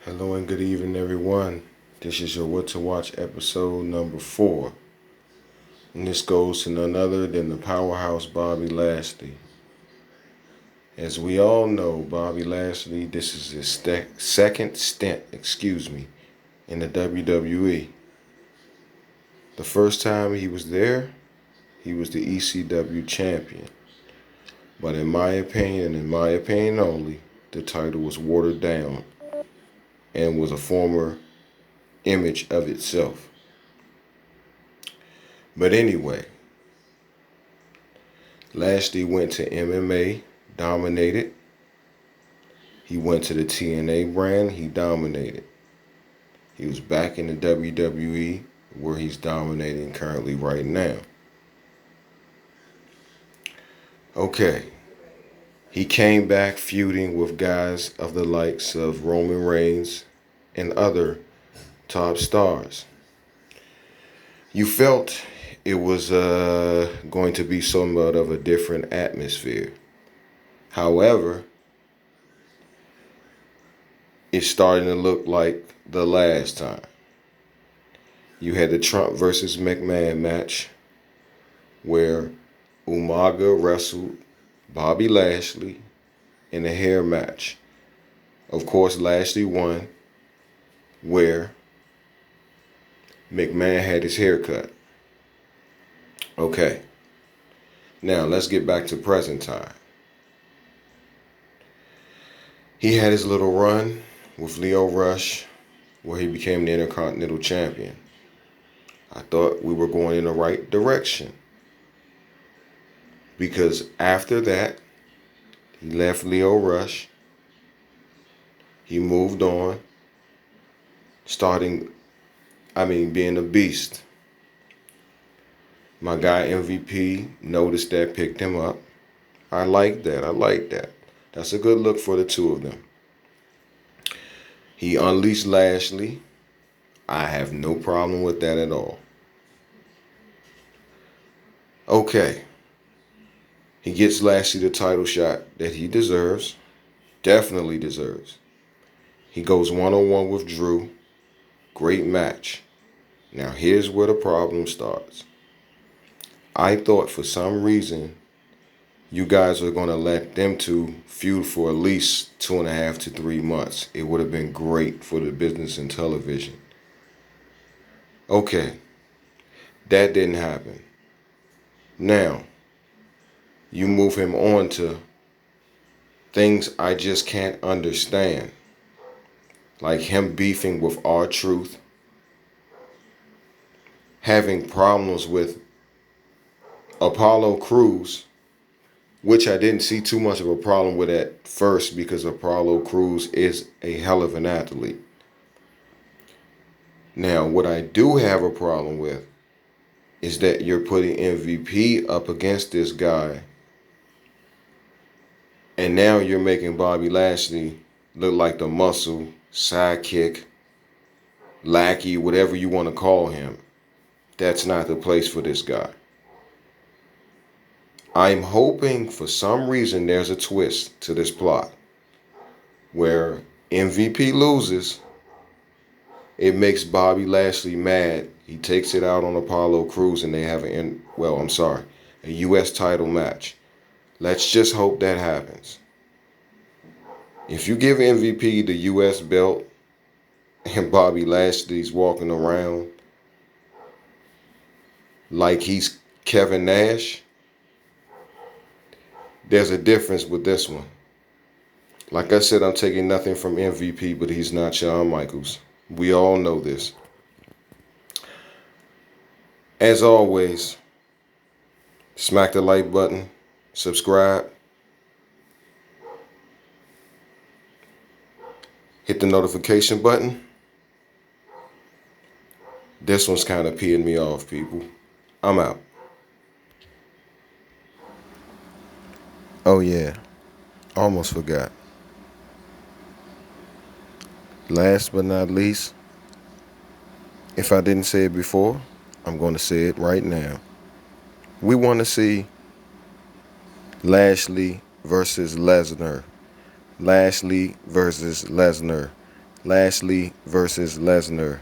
Hello and good evening, everyone. This is your What to Watch episode number 4. And this goes to none other than the powerhouse Bobby Lashley. As we all know, Bobby Lashley, this is his second stint, in the WWE. The first time he was there, he was the ECW champion. But in my opinion, and in my opinion only, the title was watered down and was a former image of itself. But anyway, Lashley went to MMA, dominated. He went to the TNA brand, he dominated. He was back in the WWE, where he's dominating currently right now. Okay, he came back feuding with guys of the likes of Roman Reigns and other top stars. You felt it was going to be somewhat of a different atmosphere. However, it's starting to look like the last time. You had the Trump versus McMahon match where Umaga wrestled Bobby Lashley in a hair match. Of course, Lashley won, where McMahon had his hair cut. Okay, now let's get back to present time. He had his little run with Lio Rush, where he became the Intercontinental Champion. I thought we were going in the right direction, because after that, he left Lio Rush. He moved on, being a beast. My guy MVP noticed that, picked him up. I like that. That's a good look for the two of them. He unleashed Lashley. I have no problem with that at all. Okay. He gets Lashley the title shot that he deserves. Definitely deserves. He goes one-on-one with Drew. Great match. Now here's where the problem starts. I thought for some reason you guys are going to let them two feud for at least 2.5 to 3 months. It would have been great for the business and television. Okay, that didn't happen. Now, you move him on to things I just can't understand. Like him beefing with R-Truth, having problems with Apollo Crews, which I didn't see too much of a problem with at first, because Apollo Crews is a hell of an athlete. Now, what I do have a problem with is that you're putting MVP up against this guy, and now you're making Bobby Lashley look like the muscle, sidekick, lackey, whatever you want to call him. That's not the place for this guy. I'm hoping for some reason there's a twist to this plot where MVP loses. It makes Bobby Lashley mad. He takes it out on Apollo Crews and they have a U.S. title match. Let's just hope that happens. If you give MVP the U.S. belt and Bobby Lashley's walking around like he's Kevin Nash, there's a difference with this one. Like I said, I'm taking nothing from MVP, but he's not Shawn Michaels. We all know this. As always, smack the like button, subscribe, hit the notification button. This one's kind of peeing me off, people. I'm out. Oh yeah, almost forgot. Last but not least, if I didn't say it before, I'm going to say it right now. We want to see Lashley versus Lesnar. Lashley versus Lesnar. Lashley versus Lesnar.